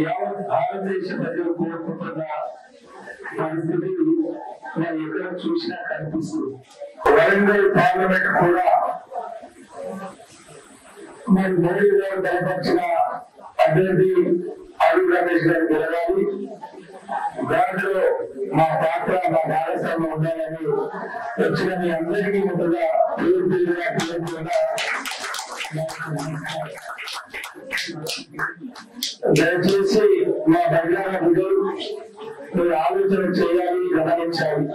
యావత్ భారతదేశ ప్రజలు కోరుకుంటున్న పరిస్థితి మనం ఎక్కడ చూసినా కనిపిస్తుంది. వరంగల్ పార్లమెంట్ కూడా మరి మోడీ గారు బలపరిచిన అభ్యర్థి అరుణ్ రమేష్ గారు గెలవాలి. దాంట్లో మా పాత్ర మా భాగస్వామ్యం ఉండాలని వచ్చిన మీ అందరికీ ముందుగా దయచేసి మా బంగాళ బిడ్డలు మీరు ఆలోచన చేయాలి, గమనించాలి.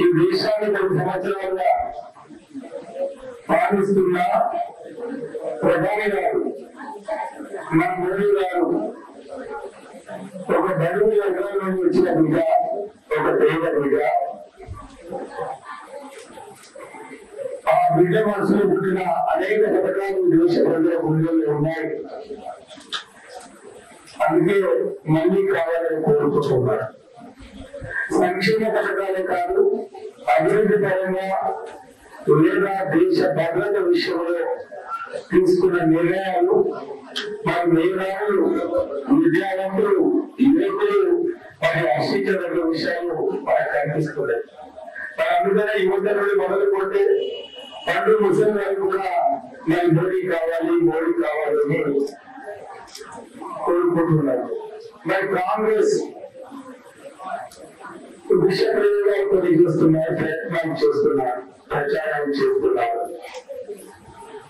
ఈ దేశాన్ని 10 సంవత్సరాలుగా పాలిస్తున్న ప్రధాని గారు మన మోడీ గారు ఒక బడుగు వర్గాల నుండి వచ్చిన బిడ్డ, ఒక పేద బిడ్డ. ఆ బిడ్డ మనసులో పుట్టిన అనేక పథకాలు దేశ ప్రజల గుండెల్లో ఉన్నాయి. అందుకే మళ్ళీ కావాలని కోరుకుంటున్నారు. సంక్షేమ పథకాలే కాదు, అభివృద్ధి పరంగా లేదా దేశ భద్రత విషయంలో తీసుకున్న నిర్ణయాలు మరి మేధావులు, విద్యావంతులు, యువకులు మరి హర్షించదగ్గ విషయాలు మనకు కనిపిస్తున్నాయి. మరి అందుకనే యువత నుండి మొదలుకుంటే పండు ముసలి వారికి కూడా మరి మోడీ కావాలి అని కోరుకుంటున్నారు. మరి కాంగ్రెస్ విష ప్రయోగాలతో చూస్తున్నారు, ప్రయత్నాలు చేస్తున్నారు, ప్రచారాలు చేస్తున్నారు.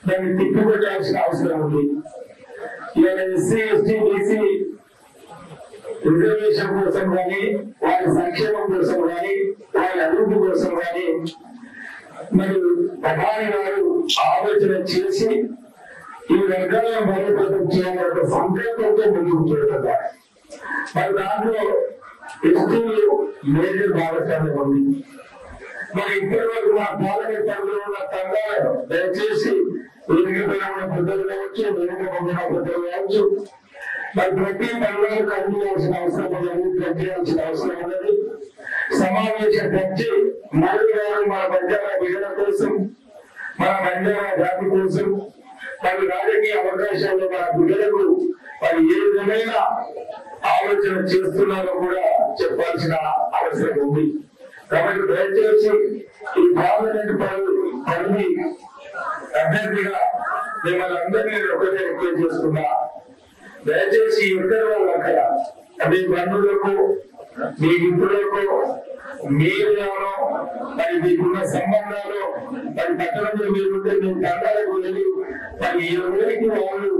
దాన్ని తిప్పికొట్టాల్సిన అవసరం ఉంది. ఇవాళ ఎస్సీ, ఎస్టీ, బీసీ రిజర్వేషన్ కోసం కానీ, వారి సంక్షేమం కోసం కానీ, వారి అభివృద్ధి కోసం కానీ మరి ప్రధాని గారు ఆలోచన చేసి ఈ వర్గాలను బలోపేతం చేయాలని ఒక సంకల్పంతో ముందుకు పెడుతున్నారు. మరి దాంట్లో ఎస్టీలు మేజర్ భాగస్వామ్యం ఉంది. మరి ఇప్పటి వరకు మా పార్లమెంట్ పరిధిలో ఉన్న సంఘాలను దయచేసి వెనుకబడిన పెద్దలు కావచ్చు, వెనుకబడిన పెద్దలు కావచ్చు, మరి ప్రతి పనులను కనిపించాల్సిన అవసరం ఉన్నది, ప్రక్రియాల్సిన అవసరం ఉన్నది. సమావేశం పెంచి మోడీ గారు మన బంజారా బిడ్డల కోసం, మన బంజారా జాతి కోసం, మరి రాజకీయ అవకాశాల్లో మన బిడ్డలకు మరి ఏ విధమైన ఆలోచన చేస్తున్నారో కూడా చెప్పాల్సిన అవసరం ఉంది. కాబట్టి దయచేసి ఈ పార్లమెంట్ పరిధి అభ్యర్థిగా మిమ్మల్ని అందరినీ ఒకటే రిక్వెస్ట్ చేస్తున్నా. దయచేసి ఎక్కడ వాళ్ళు అక్కడ మీ బంధువులకు, మీ మిత్రులకు, మీరేమో మరి మీకున్న సంబంధాలు మరి పట్టణంలో మీరుంటే మీ తండ్రులకు వెళ్ళి మరి ఎవరికి వాళ్ళు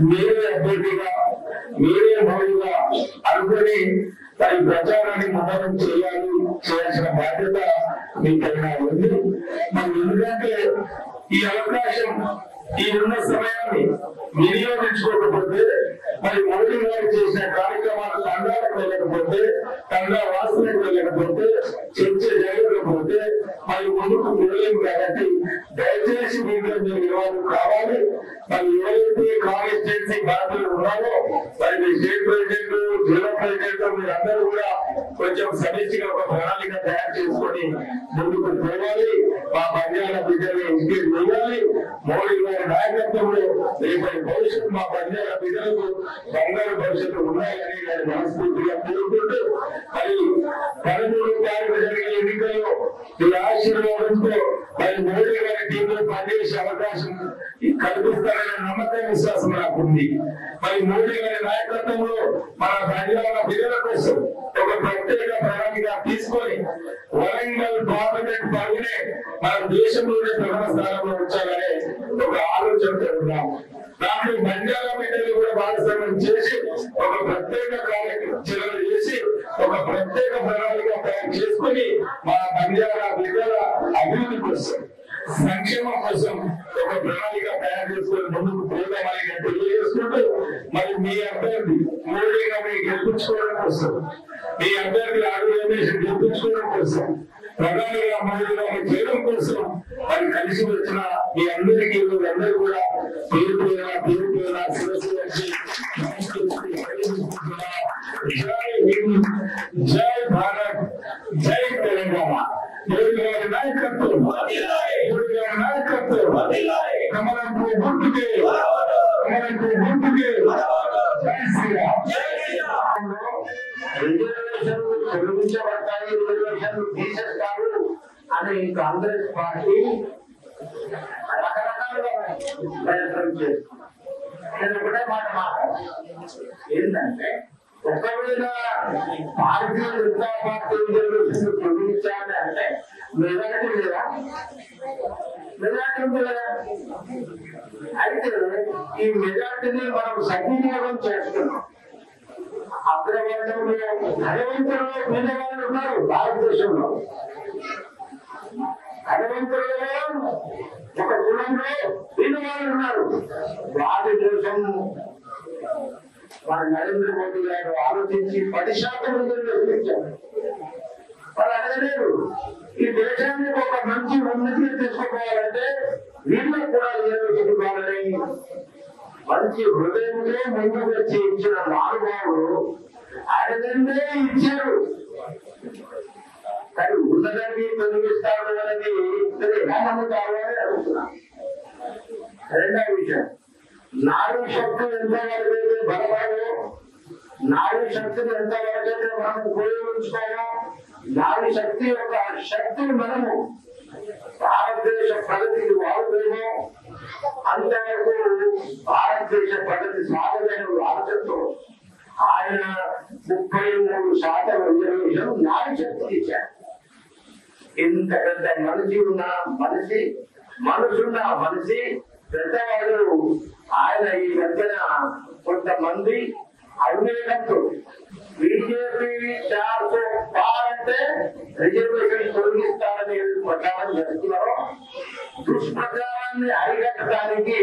మీరే అభ్యర్థిగా, మీరే మౌలిగా అనుకుని మరి ప్రచారాన్ని మొదలు చేయాల్సిన బాధ్యత మీకైనా ఉంది. మరి ఎందుకంటే ఈ అవకాశం, ఈ ఉన్న సమయాన్ని వినియోగించుకోకపోతే మరి మోడీ గారు చేసిన కార్యక్రమాలు తండాలకు వెళ్ళకపోతే, తండా వాసులకు వెళ్ళకపోతే, చర్చ జరగకపోతే మరి ముందుకు వెళ్ళలేము. కాబట్టి దయచేసి దీంట్లో మీరు ఇవ్వాలి కావాలి. మరి ఎవరైతే కాన్స్టిట్యున్సీ బాధ్యులు ఉన్నారో మరి మీ స్టేట్ ప్రెసిడెంట్, జిల్లా ప్రెసిడెంట్ మీరందరూ కూడా కొంచెం సమిష్టిగా ఒక ప్రణాళిక తయారు చేసుకొని ముందుకు పోవాలి. మా బంజారా బిడ్డలు ఎడ్యుకేట్ చేయాలి. మోడీ గారి నాయకత్వంలో రేపటి భవిష్యత్తు మా బంజారా బిడ్డలకు బంగారు భవిష్యత్తు ఉన్నాయని నేను మనస్ఫూర్తిగా కోరుకుంటూ మరి 13వ తారీఖు జరిగే ఎన్నికల్లో ఈ ఆశీర్వాదంతో మరి మోడీ గారి టీంలో పనిచేసే అవకాశం కల్పిస్తారనే నమ్మకం, విశ్వాసం నాకుంది. మరి మోడీ గారి నాయకత్వంలో మన బంజారా బిడ్డల కోసం ఒక ప్రత్యేక ప్రణాళిక తీసుకొని వరంగల్ పార్లమెంట్ పరిధినే మన దేశంలోనే ప్రథమ స్థానంలో ఉంచాలనే ఒక ఆలోచనతో ఉన్నాం. దాంట్లో బంజారా బిడ్డలు కూడా భాగస్వామ్యం చేసి ఒక ప్రత్యేక కార్యక్రమం చేసి ఒక ప్రత్యేక ప్రణాళిక తయారు చేసుకుని మన బంజారా బిడ్డల అభివృద్ధి కోసం, సంక్షేమం కోసం ఒక ప్రణాళిక తయారు చేసుకుని ముందుకు పోదామని నేను తెలియజేసుకుంటూ మరి మీ అభ్యర్థి మోడీ గారిని గెలిపించుకోవడం కోసం, మీ అభ్యర్థి అరుణ్ రమేష్ గెలిపించుకోవడం కోసం, ప్రధానిగా మోడీ గారిని చేయడం కోసం మరి కలిసి వచ్చిన మీ అందరికీ అందరూ కూడా పేరు పేరున శిరస్సు వచ్చి జై హింద్, జై భారత్, జై తెలంగాణ. మోడీ గారి నాయకత్వం, మోడీ గారి నాయకత్వం, కమలంకు గుర్తుకే, కమలంకు గుర్తుకే రిజర్వేషన్లు తొలగించబడతాయి, రిజర్వేషన్లు తీసేస్తారు అని కాంగ్రెస్ పార్టీ రకరకాలుగా ప్రయత్నం చేస్తుంది. నేను ఒకటే మాట ఏంటంటే, ఒకవేళ భారతీయ జనతా పార్టీ రిజర్వేషన్ తొలగించాలి అంటే మెజారిటీ లేదా? మెజారిటీ ఉంది కదా. అయితే ఈ మెజారిటీని మనం సద్వినియోగం చేస్తున్నాం. అగ్రవర్గంలో ధనవంతులలో పేదవాళ్ళు ఉన్నారు భారతదేశంలో. ధనవంతులలో ఒక కులంలో పేదవాళ్ళు ఉన్నారు. వారి కోసం మన నరేంద్ర మోదీ గారు ఆలోచించి 10% రిజర్వేషన్ వాళ్ళు అడగలేరు. ఈ దేశాన్ని ఒక మంచి ఉన్నతిని తీసుకుపోవాలంటే వీళ్ళకు కూడా రిజర్వేషన్ ఇవ్వాలని మంచి హృదయంలో ముందుకు వచ్చి ఇచ్చిన మానవాడు అడగందే ఇచ్చారు. కానీ ఉన్నదాన్ని తొలగిస్తాడు అనేది ఎలా నమ్ముతారు అని అడుగుతున్నా. రెండవ విషయం, నారీ శక్తి ఎంతవరకైతే బలపడదో, నారీ శక్తిని ఎంతవరకైతే మనం ఉపయోగించుకోమో, నారీ శక్తి యొక్క శక్తిని మనము భారతదేశ ప్రగతికి వాడుకోమో అంతవరకు భారతదేశ ప్రగతి సాగదని ఆలోచనతో ఆయన 33% రిజర్వేషన్ నారీ శక్తికి ఇచ్చారు. ఇంత పెద్ద మనసున్న మనిషి పెద్దవాళ్ళు ఆయన ఈ మధ్యన కొంతమంది అవినేకంతో బీజేపీ 400 అంటే రిజర్వేషన్ తొలగిస్తారని ప్రచారం చేస్తున్నారు. దుష్ప్రచారాన్ని అరికట్టడానికి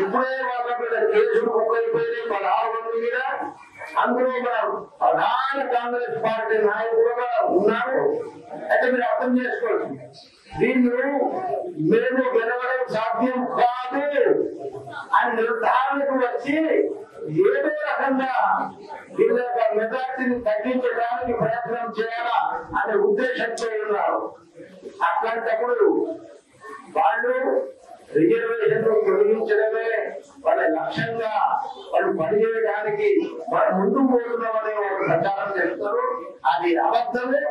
ఇప్పుడే వాళ్ళ మీద కేసులు ముక్కైపోయినాయి 16 మంది మీద. అందులో మన ప్రధాన కాంగ్రెస్ పార్టీ నాయకులుగా ఉన్నారు. అయితే మీరు అర్థం చేసుకోవచ్చు, దీన్ని మేము గెలవడం సాధ్యం కాదు అని నిర్ధారణకు వచ్చి ఏదో రకంగా వీళ్ళ యొక్క మెజార్టీని తగ్గించడానికి ప్రయత్నం చేయాలా అనే ఉద్దేశంతో ఉన్నారు. అట్లాంటప్పుడు వాళ్ళు రిజర్వేషన్ తొలగించడమే వాళ్ళ లక్ష్యంగా వాళ్ళు పనిచేయడానికి మనం ముందుకు పోతున్నామని ఒక ప్రచారం చేస్తారు. అది అబద్ధమే.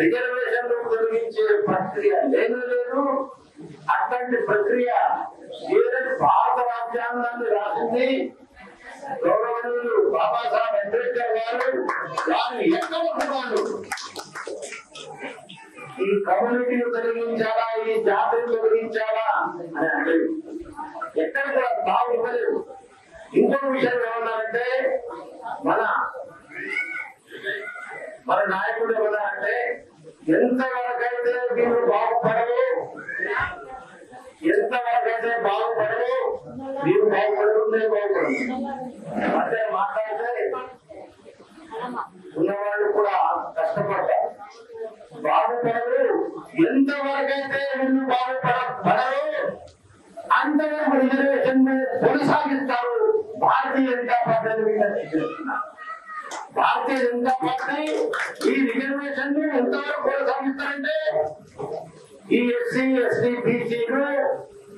రిజర్వేషన్ తొలగించే ప్రక్రియ లేదు. అట్లాంటి ప్రక్రియ ఏదైతే భారత రాజ్యాంగాన్ని రాసింది గౌరవనీయులు బాబాసాహెబ్ అంబేద్కర్ గారు, వారు ఎక్కడ ఉన్నారు ఈ కమ్యూనిటీని తొలగించాలా, ఈ జాతిని తొలగించాలా అని అంటే ఎక్కడ కూడా తావు ఇవ్వలేదు. ఇంకో విషయం ఏమన్నారంటే, మన నాయకుడు ఏమన్నారంటే, ఎంతవరకైతే వీళ్ళు బాగుపడవు మీరు బాగుపడుతుందే బాగుపడదు అంటే మాట్లాడితే ఉన్నవాళ్ళు కూడా కష్టపడతారు. బాగుపడరు ఎంతవరకైతే వీళ్ళు బాగుపడరు అంతవరకు రిజర్వేషన్ కొనసాగిస్తారు. భారతీయ జనతా పార్టీ చేస్తున్నారు. భారతీయ జనతా పార్టీ ఈ రిజర్వేషన్ ఎంతవరకు కొనసాగిస్తారంటే ఈ ఎస్సీ ఎస్టీ బీసీలు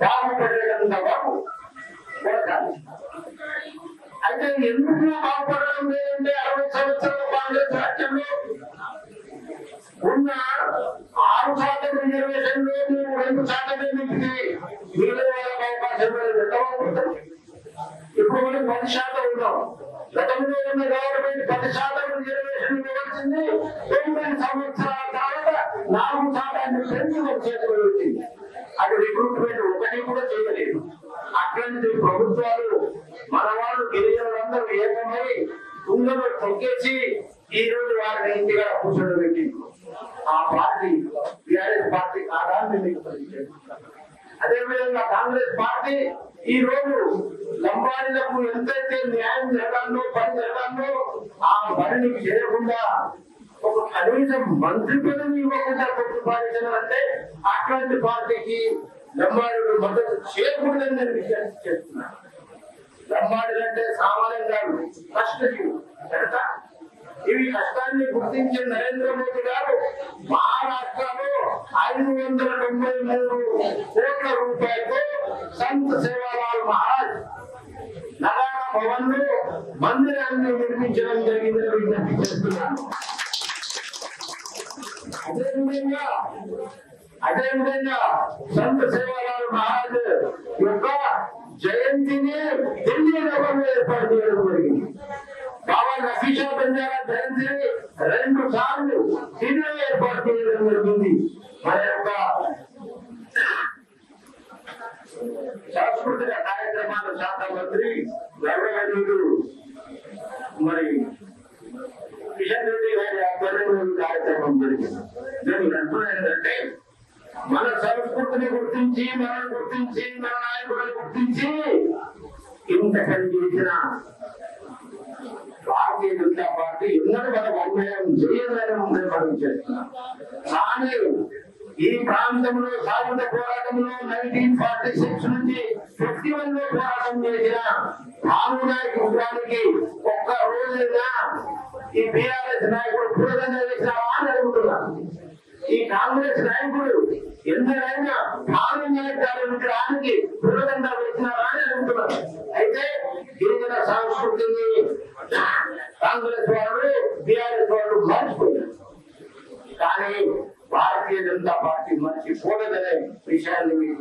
బాగుపడేటంత వరకు కొనసాగి. అయితే ఎందుకు బాగుపడడం లేదంటే 60 సంవత్సరాల కాంగ్రెస్ రాజ్యంలో ఉన్న 6% రిజర్వేషన్ లో 2% నింపితే మిగిలిన వాళ్ళకి అవకాశం లేదు. ఇప్పుడు మనం 10% ఉన్నాం. గతంలో ఉన్న గవర్నమెంట్ 10% రిజర్వేషన్ ఇవ్వాల్సింది 9 సంవత్సరాల తర్వాత 4% పెంచి చేసుకుని వచ్చింది. అది రిక్రూట్మెంట్ ఒకటి కూడా చేయలేదు. అట్లాంటి ప్రభుత్వాలు మన వాళ్ళు గిరిజనులందరూ ఏకమై తుంగలో తొక్కేసి ఈ రోజు వారిని ఇంటిగా కూర్చొని పెట్టి ఆ పార్టీ టిఆర్ఎస్ పార్టీ ఆదాన్ని మీకు పరిచయం. అదేవిధంగా కాంగ్రెస్ పార్టీ ఈ రోజు లంబాడీలకు ఎంతైతే న్యాయం జరగాలో పని జరగాలో ఆ పనిని చేయకుండా ఒక కనీసం మంత్రి పదవి ఇవ్వకుండా ప్రతిపాదించాలంటే అట్లాంటి పార్టీకి లంబాడీలు మద్దతు చేయకూడదని నేను విజ్ఞప్తి చేస్తున్నాను. లంబాడీలు అంటే సామాన్యంగా కష్టజీవులు కనుక ఇవి కష్టాన్ని గుర్తించిన నరేంద్ర మోదీ గారు మహారాష్ట్రలో 593 కోట్ల రూపాయలతో సంత్ సేవాలాల్ మహారాజ్ నగారా భవన్ లో మందిరాన్ని నిర్మించడం జరిగిందని విజ్ఞప్తి చేస్తున్నాను. అదేవిధంగా సంత సేవాలాల్ మహారాజ్ యొక్క జయంతిని ఢిల్లీ నగరంలో ఏర్పాటు చేయడం జరిగింది. బాబా నఫీషా బంజారా జయంతిని 2 సార్లు ఢిల్లీలో ఏర్పాటు చేయడం జరిగింది. మన యొక్క సాంస్కృతిక కార్యక్రమాల శాఖ మంత్రి గౌరవనీయులు మరి కిషన్ రెడ్డి గారి ఆధ్వర్యంలో కార్యక్రమం జరిగింది. నేను అంటున్నా ఏంటంటే మన సంస్కృతిని గుర్తించి మనం గుర్తించి మన నాయకులను గుర్తించి ఇంత పని చేసిన భారతీయ జనతా పార్టీ ఎన్నడూ మనకు అన్యాయం చేయదని ముందే మనం చేస్తున్నాం. కానీ ఈ ప్రాంతంలో సాయుధ పోరాటంలో 1946 నుంచి 51 లో పోరాటం చేసిన భానునాయక్ ఉద్యానికి ఒక్క రోజైనా ఈ బీఆర్ఎస్ నాయకుడు పూర్వకంగా చేసినావా అని అడుగుతున్నారు. ఈ కాంగ్రెస్ నాయకుడు ఎందరైనా భానునాయక్ గారి విగ్రహానికి పూర్వకంగా వేసినారా అని అడుగుతున్నారు. అయితే గిరిజన సంస్కృతిని కాంగ్రెస్ వాళ్ళు బీఆర్ఎస్ వాళ్ళు మర్చిపోయారు. కానీ భారతీయ జనతా పార్టీ మర్చిపోలేదనే విషయాన్ని మీకు